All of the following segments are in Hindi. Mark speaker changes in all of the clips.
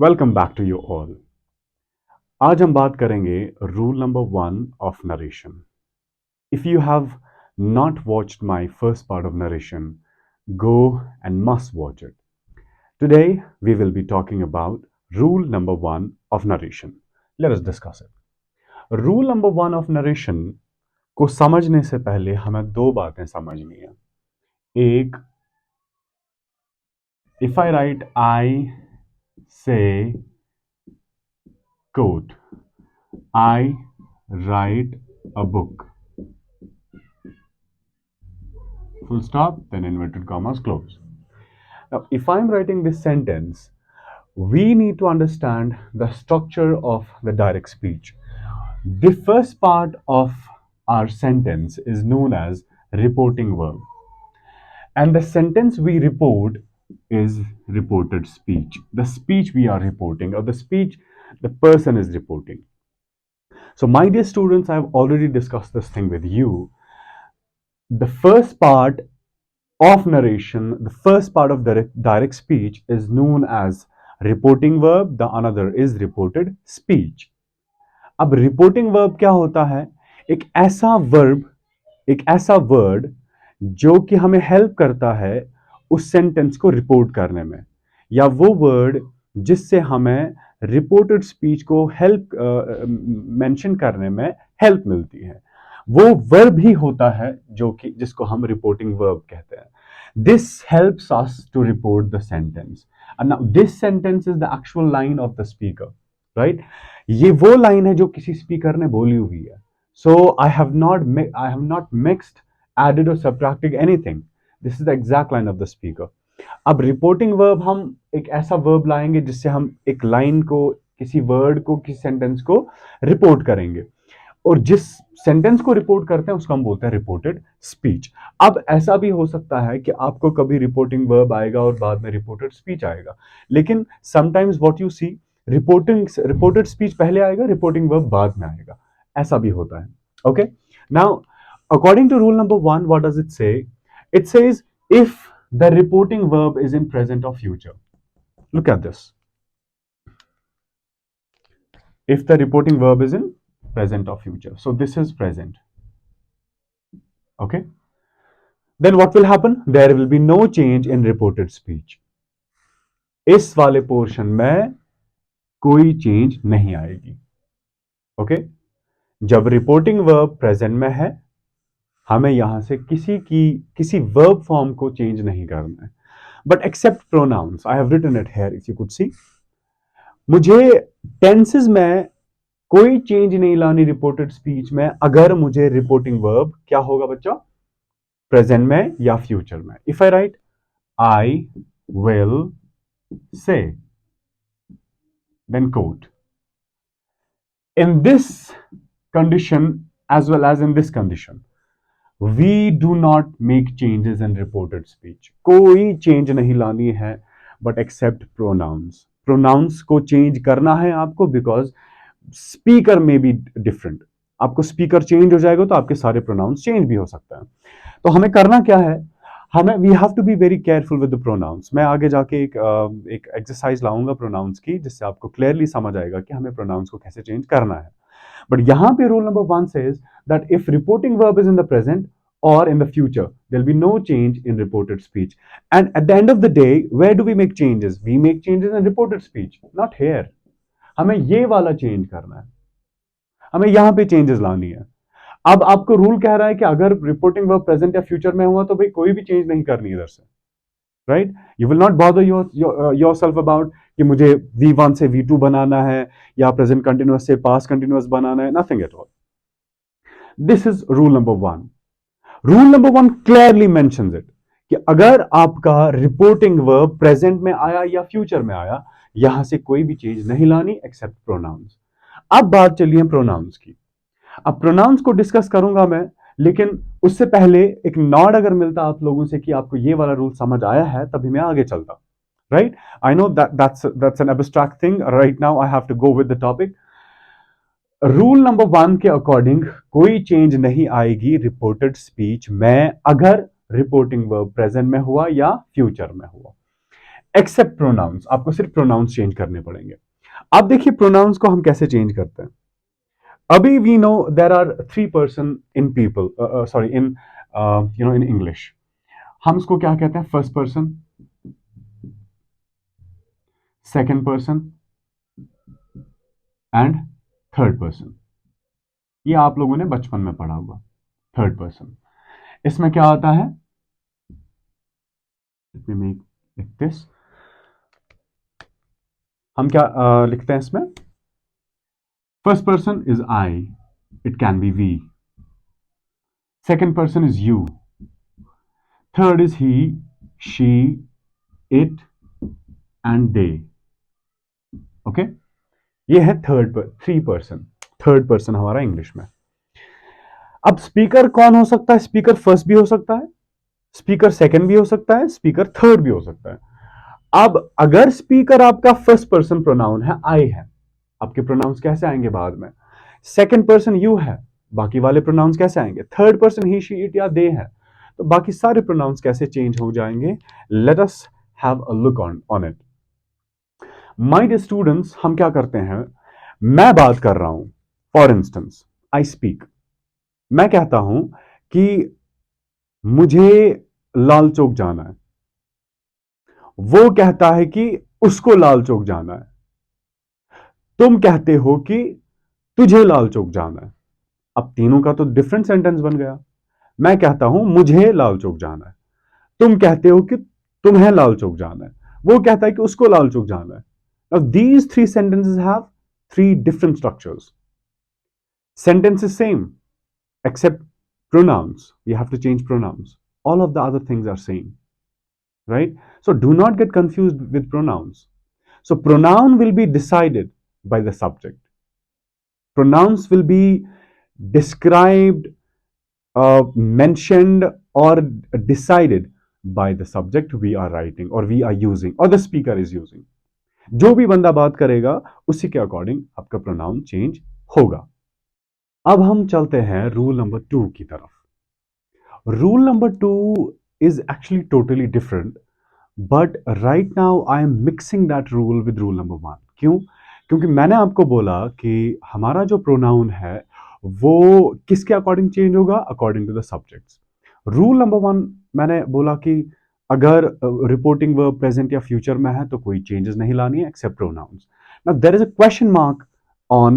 Speaker 1: Welcome back to you all. आज हम बात करेंगे rule number 1 of narration. If you have not watched my first part of narration, go and must watch it. Today we will be talking about rule number 1 of narration. Let us discuss it. Rule number 1 of narration को समझने से पहले हमें दो बातें समझनी है। एक, इफ आई राइट आई से quote, I write a book. Full stop, then inverted commas close. Now, if I'm writing this sentence, we need to understand the structure of the direct speech. The first part of our sentence is known as reporting verb, and the sentence we report is reported speech. The speech we are reporting, or the speech the person is reporting. So, my dear students, I've already discussed this thing with you. The first part of narration, the first part of direct speech is known as reporting verb, the another is reported speech. अब reporting verb क्या होता है? एक ऐसा verb, एक ऐसा word जो कि हमें हेल्प करता है उस सेंटेंस को रिपोर्ट करने में, या वो वर्ड जिससे हमें रिपोर्टेड स्पीच को हेल्प मेंशन करने में हेल्प मिलती है, वो वर्ब ही होता है जो कि जिसको हम रिपोर्टिंग वर्ब कहते हैं. This helps us to report the sentence, and now this sentence is the actual line of the speaker, right? ये वो लाइन है जो किसी स्पीकर ने बोली हुई है. So I have not mixed, added or subtracted anything. This is the exact line of the speaker. अब रिपोर्टिंग वर्ब हम एक ऐसा वर्ब लाएंगे जिससे हम एक लाइन को, किसी वर्ड को, किसी सेंटेंस को रिपोर्ट करेंगे, और जिस सेंटेंस को रिपोर्ट करते हैं उसको हम बोलते हैं रिपोर्टेड स्पीच. अब ऐसा भी हो सकता है कि आपको कभी रिपोर्टिंग वर्ब आएगा और बाद में रिपोर्टेड स्पीच आएगा, लेकिन sometimes what you see, reported speech पहले आएगा, रिपोर्टिंग वर्ब बाद में आएगा. ऐसा भी होता है. Okay, now according to rule number 1, what does it say? It says if the reporting verb is in present or future. Look at this. If the reporting verb is in present or future. So this is present. Okay. Then what will happen? There will be no change in reported speech. इस वाले पोर्शन में कोई चेंज नहीं आएगी. ओके, जब रिपोर्टिंग वर्ब प्रेजेंट में है, हमें यहां से किसी वर्ब फॉर्म को चेंज नहीं करना है. But except pronouns, I have written it here, if you could see. मुझे टेंसेस में कोई चेंज नहीं लानी रिपोर्टेड स्पीच में, अगर मुझे रिपोर्टिंग वर्ब क्या होगा बच्चा? प्रेजेंट में या फ्यूचर में. If I write I will say, then quote. In this condition as well as in this condition, we do not make changes in reported speech. कोई चेंज नहीं लानी है, बट एक्सेप्ट प्रोनाउंस. प्रोनाउंस को चेंज करना है आपको, बिकॉज स्पीकर में बी डिफरेंट. आपको स्पीकर चेंज हो जाएगा तो आपके सारे प्रोनाउंस चेंज भी हो सकता है. तो हमें करना क्या है? हमें we have to be very careful with the pronouns. मैं आगे जाके एक एक्सरसाइज लाऊंगा प्रोनाउंस की, जिससे आपको क्लियरली समझ आएगा कि हमें प्रोनाउंस को कैसे चेंज करना है. But यहाँ पे rule number 1 says that if reporting verb is in the present or in the future, there'll be no change in reported speech. And at the end of the day, where do we make changes? We make changes in reported speech, not here. हमें ये वाला चेंज करना है, हमें यहाँ पे चेंजेस लानी है. अब आपको रूल कह रहा है कि अगर रिपोर्टिंग वर्ब प्रेजेंट या फ्यूचर में हुआ तो भाई कोई भी चेंज नहीं करनी इधर से, right? You will not bother yourself about कि मुझे V1 से V2 बनाना है या प्रेजेंट कंटिन्यूअस से पास्ट कंटिन्यूअस बनाना है. Nothing at all. This is rule number 1. Rule number 1 clearly mentions it कि अगर आपका रिपोर्टिंग वर्ब प्रेजेंट में आया या फ्यूचर में आया, यहां से कोई भी चेंज नहीं लानी एक्सेप्ट प्रोनाउंस. अब बात चलिए प्रोनाउंस की. अब प्रोनाउंस को डिस्कस करूंगा मैं, लेकिन उससे पहले एक नॉड अगर मिलता आप लोगों से कि आपको ये वाला रूल समझ आया है, तभी मैं आगे चलता. Right? I know that's an abstract thing. Right now I have to go with the topic. Rule number 1 के अकॉर्डिंग कोई चेंज नहीं आएगी रिपोर्टेड स्पीच में, अगर रिपोर्टिंग वर्ब प्रेजेंट में हुआ या फ्यूचर में हुआ. एक्सेप्ट प्रोनाउंस, आपको सिर्फ प्रोनाउंस चेंज करने पड़ेंगे। अब देखिए प्रोनाउंस को हम कैसे चेंज करते हैं। अभी we know there are three person in people, sorry in in English. हम इसको क्या कहते हैं? First person, second person and third person. ये आप लोगों ने बचपन में पढ़ा होगा। थर्ड पर्सन, इसमें क्या आता है? Let me make this. हम क्या लिखते हैं इसमें? First person is I, it can be we. Second person is you, third is he, she, it and they. Okay, ये है थ्री पर्सन, थर्ड पर्सन हमारा इंग्लिश में। अब स्पीकर कौन हो सकता है? स्पीकर फर्स्ट भी हो सकता है, स्पीकर सेकंड भी हो सकता है, स्पीकर थर्ड भी हो सकता है। अब अगर स्पीकर आपका फर्स्ट पर्सन प्रोनाउन है, आई है, आपके प्रोनाउंस कैसे आएंगे बाद में? सेकंड पर्सन यू है, बाकी वाले प्रोनाउंस कैसे आएंगे? Third person he, she, it या दे है, तो बाकी सारे प्रोनाउंस कैसे चेंज हो जाएंगे? Let us have a look on it. My dear students, हम क्या करते हैं? मैं बात कर रहा हूं, फॉर इंस्टेंस आई स्पीक। मैं कहता हूं कि मुझे लाल चौक जाना है, वो कहता है कि उसको लाल चौक जाना है, तुम कहते हो कि तुझे लाल चौक जाना है। अब तीनों का तो डिफरेंट सेंटेंस बन गया। मैं कहता हूं मुझे लाल चौक जाना है, तुम कहते हो कि तुम्हें लाल चौक जाना है, वो कहता है कि उसको लाल चौक जाना है। Now these three sentences have three different structures. Sentence is same except pronouns. We have to change pronouns. All of the other things are same, right? So do not get confused with pronouns. So pronoun will be decided by the subject. Pronouns will be described, mentioned, or decided by the subject we are writing or we are using or the speaker is using. जो भी बंदा बात करेगा उसी के अकॉर्डिंग आपका प्रोनाउन चेंज होगा। अब हम चलते हैं रूल नंबर 2 की तरफ। Rule number 2 is actually totally different, but right now I am mixing that rule with rule number 1. क्यों? क्योंकि मैंने आपको बोला कि हमारा जो प्रोनाउन है वो किसके अकॉर्डिंग चेंज होगा? According to the subjects. Rule number 1 मैंने बोला कि अगर रिपोर्टिंग वर्ब प्रेजेंट या फ्यूचर में है तो कोई चेंजेस नहीं लानी है except pronouns. Now there is a question mark on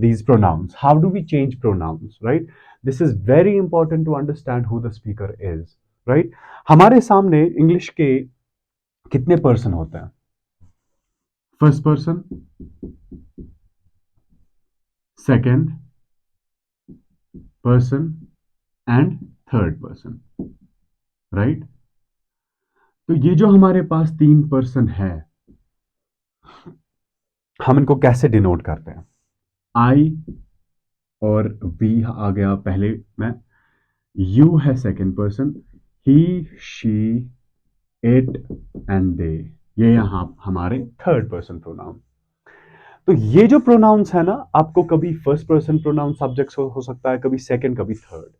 Speaker 1: these pronouns. How do we change pronouns, right? This is very important to understand who the speaker is, right? हमारे सामने इंग्लिश के कितने पर्सन होते हैं? First person, second person and third person, right? तो ये जो हमारे पास तीन पर्सन है, हम इनको कैसे डिनोट करते हैं? आई और वी आ गया पहले में, यू है second person, he, she, it and दे, ये यहां हमारे थर्ड पर्सन प्रोनाउन। तो ये जो प्रोनाउंस है ना, आपको कभी फर्स्ट पर्सन प्रोनाउन सब्जेक्ट हो सकता है, कभी सेकंड, कभी third,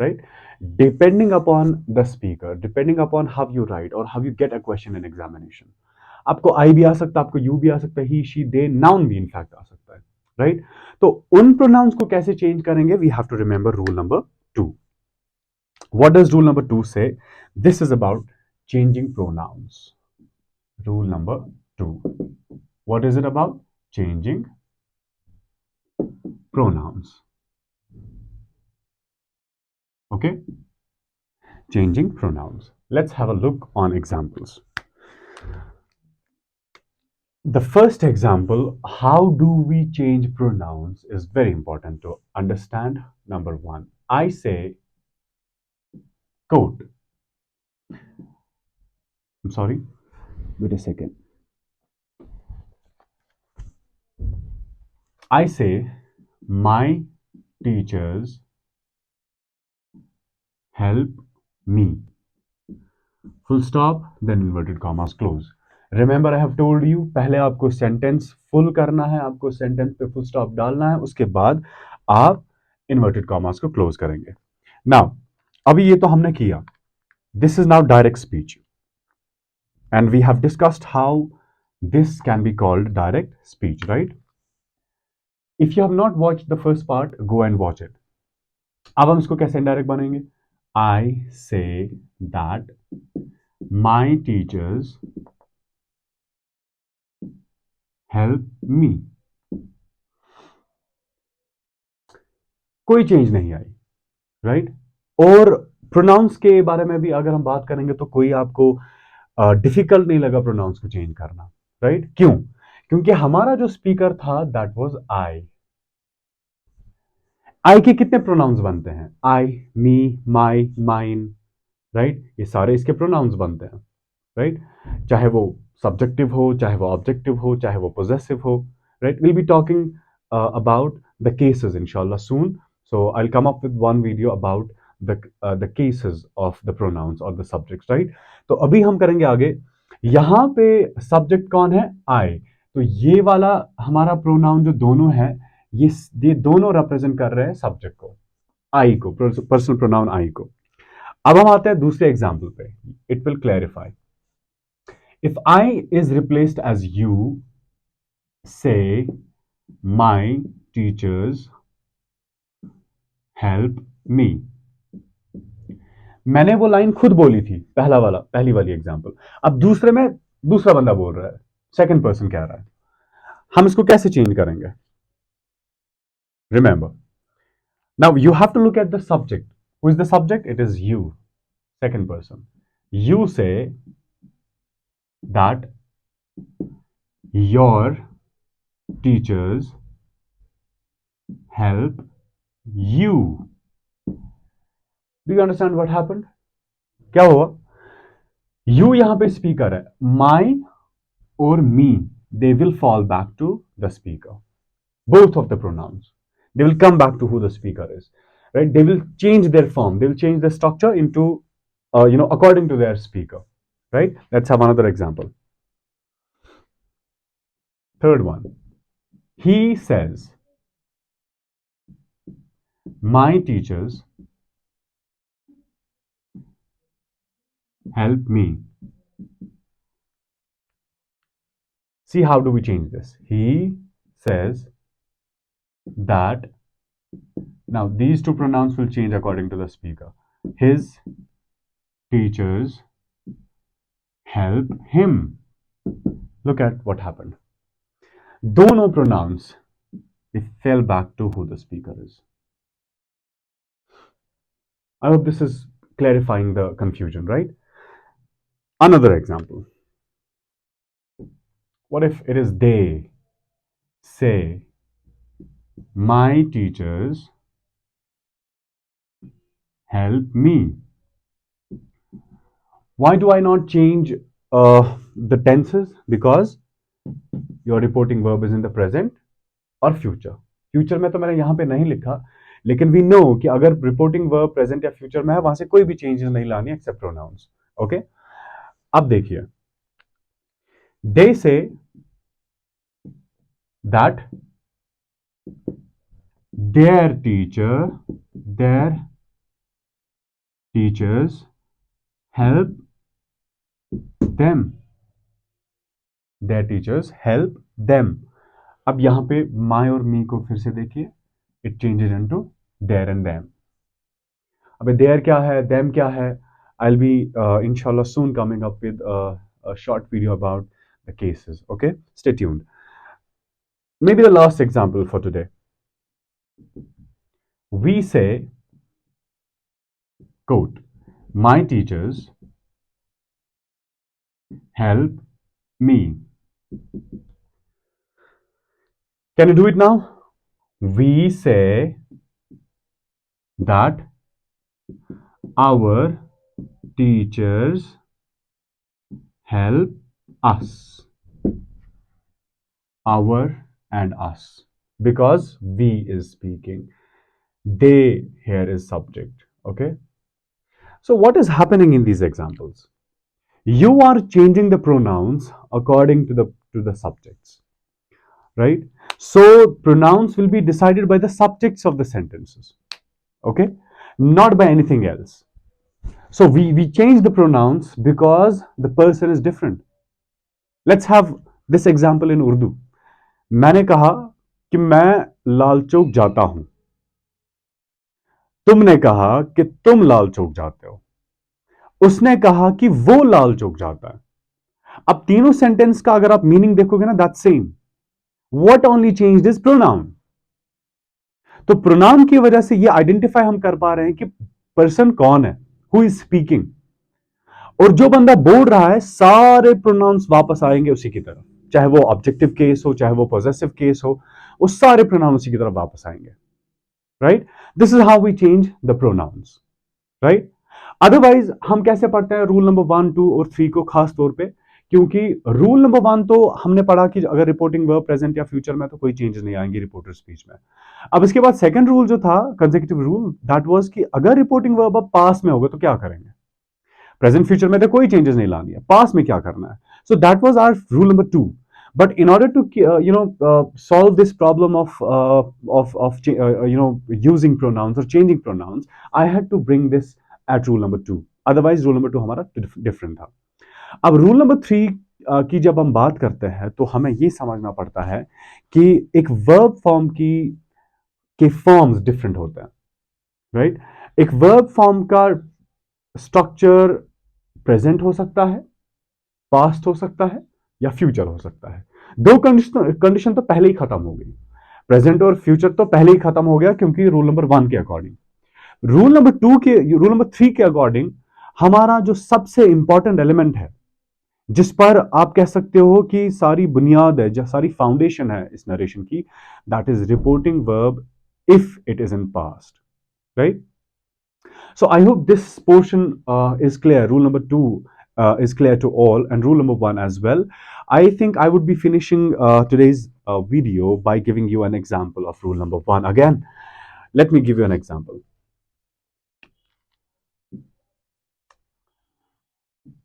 Speaker 1: right? Depending upon the speaker, depending upon how you write और how you get a question in examination. आपको आई भी आ सकता है, आपको यू भी आ सकता है, ही, शी, दे, नाउन भी इनफैक्ट आ सकता है, राइट? तो उन प्रोनाउंस को कैसे चेंज करेंगे? We have to remember rule number 2. What does rule number 2 say? This is about changing pronouns. Rule number 2. What is it about? Changing pronouns. Okay? Changing pronouns. Let's have a look on examples. The first example, how do we change pronouns, is very important to understand. Number 1, I say coat. I'm sorry, wait a second. I say my teachers help me. Full stop, then inverted commas close. Remember I have told you, पहले आपको सेंटेंस फुल करना है, आपको सेंटेंस पे फुल स्टॉप डालना है, उसके बाद आप इन्वर्टेड कॉमास को क्लोज करेंगे। नाउ अभी ये तो हमने किया, this is now direct speech. And we have discussed how this can be called direct speech, right? If you have not watched the first part, go and watch it. अब हम इसको कैसे indirect बनेंगे? I say that my teachers help me. कोई चेंज नहीं आई, राइट? और प्रोनाउंस के बारे में भी अगर हम बात करेंगे तो कोई आपको डिफिकल्ट नहीं लगा प्रोनाउंस को चेंज करना, राइट? क्यों? क्योंकि हमारा जो स्पीकर था दैट वाज आई। आई के कितने प्रोनाउंस बनते हैं? आई, मी, माई, माइन, राइट? ये सारे इसके प्रोनाउंस बनते हैं, राइट? चाहे वो सब्जेक्टिव हो, चाहे वो ऑब्जेक्टिव हो, चाहे वो पोजेसिव हो, right? Will be talking about the cases inshallah soon. So I'll come up with one video about the cases of the pronouns or the subjects, right? तो अभी हम करेंगे आगे। यहाँ पे सब्जेक्ट कौन है? आई। तो ये वाला हमारा प्रोनाउन जो दोनों है, ये दोनों रिप्रेजेंट कर रहे हैं सब्जेक्ट को, आई को, पर्सनल प्रोनाउन आई को। अब हम आते हैं दूसरे एग्जाम्पल पे। It will clarify. If I is replaced as you, say, my teachers help me. मैंने वो लाइन खुद बोली थी, पहली वाली एग्जाम्पल। अब दूसरे में दूसरा बंदा बोल रहा है, सेकंड पर्सन कह रहा है। हम इसको कैसे चेंज करेंगे? Remember, now you have to look at the subject. Who is the subject? It is you, second person. You say that your teachers help you. Do you understand what happened? क्या हुआ? You यहां पे स्पीकर है, my और me, they will fall back to the speaker. Both of the pronouns, they will come back to who the speaker is, right? They will change their form, they will change the structure into according to their speaker, right? Let's have another example. Third one, he says my teachers help me. See, how do we change this? He says that. Now these two pronouns will change according to the speaker. His teachers help him. Look at what happened. Dono pronouns, they fell back to who the speaker is. I hope this is clarifying the confusion, right? Another example. What if it is they say, my teachers help me? Why do I not change the tenses? Because your reporting verb is in the present और फ्यूचर। फ्यूचर में तो मैंने यहां पे नहीं लिखा, लेकिन वी नो कि अगर रिपोर्टिंग वर्ब प्रेजेंट या फ्यूचर में है, वहां से कोई भी चेंजेस नहीं लानी एक्सेप्ट प्रोनाउंस। ओके, अब देखिए, they say that their teachers help them. Their teachers help them. अब यहां पे माई और मी को फिर से देखिए, it changes into their and them. अबे देयर क्या है, देम क्या है? I'll be inshallah soon coming up with a short video about the cases. Okay, stay tuned. Maybe the last example for today. We say, quote, my teachers help me. Can you do it now? We say that our teachers help us. Our and us, because we is speaking. They here is subject. Okay. So what is happening in these examples? You are changing the pronouns according to the subjects, right? So pronouns will be decided by the subjects of the sentences. Okay, not by anything else. So we change the pronouns because the person is different. Let's have this example in Urdu. मैंने कहा कि मैं लाल चौक जाता हूं, तुमने कहा कि तुम लाल चौक जाते हो, उसने कहा कि वो लाल चौक जाता है. अब तीनों सेंटेंस का अगर आप मीनिंग देखोगे ना, that same. What only change is pronoun. तो प्रोनाउन की वजह से ये आइडेंटिफाई हम कर पा रहे हैं कि पर्सन कौन है, हु इज स्पीकिंग. और जो बंदा बोल रहा है, सारे प्रोनाउंस वापस आएंगे उसी की तरफ. चाहे वो ऑब्जेक्टिव केस हो, चाहे वो पॉजेसिव केस हो, वो सारे प्रोनाउन उसी की तरफ वापस आएंगे. Right. This is how we change the pronouns. Right. Otherwise हम कैसे पढ़ते हैं रूल नंबर 1, 2 और 3 को, खास तौर पे क्योंकि रूल नंबर 1 तो हमने पढ़ा कि अगर रिपोर्टिंग वर्ब प्रेजेंट या फ्यूचर में, तो कोई चेंजेस नहीं आएंगे रिपोर्टर स्पीच में. अब इसके बाद सेकंड रूल जो था, कंसेक्यूटिव रूल, दैट वाज कि अगर रिपोर्टिंग वर्ब अब पास में होगा तो क्या करेंगे. प्रेजेंट फ्यूचर में तो कोई चेंजेस नहीं लानी है, पास में क्या करना है. So that was our rule number 2. But in order to solve this problem of using pronouns or changing pronouns, I had to bring this at rule number 2. Otherwise rule number 2 हमारा different था. अब रूल नंबर 3 की जब हम बात करते हैं, तो हमें ये समझना पड़ता है कि एक वर्ब फॉर्म की के फॉर्म्स डिफरेंट होते हैं. राइट. एक वर्ब फॉर्म का स्ट्रक्चर प्रेजेंट हो सकता है, पास्ट हो सकता है, या फ्यूचर हो सकता है. दो कंडीशन तो पहले ही खत्म हो गई. प्रेजेंट और फ्यूचर तो पहले ही खत्म हो गया, क्योंकि रूल नंबर 1 के अकॉर्डिंग. रूल नंबर 3 के अकॉर्डिंग हमारा जो सबसे इंपॉर्टेंट एलिमेंट है, जिस पर आप कह सकते हो कि सारी बुनियाद है, जो सारी फाउंडेशन है इस नरेशन की, that is reporting verb if it is in past. Right. So I hope this portion is clear. Rule number 2 is clear to all, and rule number 1 as well. I think I would be finishing today's video by giving you an example of rule number 1. Again, let me give you an example.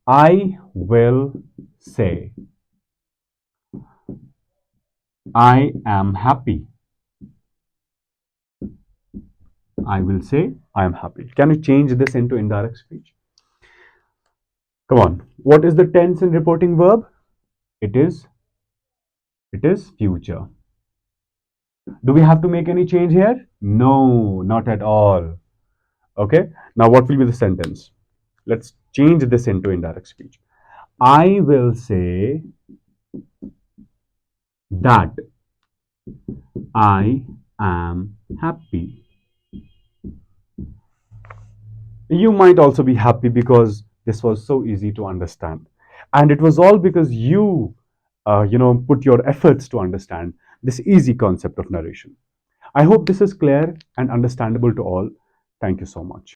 Speaker 1: I will say, I am happy. I will say, I am happy. Can you change this into indirect speech? Come on. What is the tense in reporting verb? It is future. Do we have to make any change here? No, not at all. Okay. Now, what will be the sentence? Let's change this into indirect speech. I will say that I am happy. You might also be happy because this was so easy to understand. And it was all because put your efforts to understand this easy concept of narration. I hope this is clear and understandable to all. Thank you so much.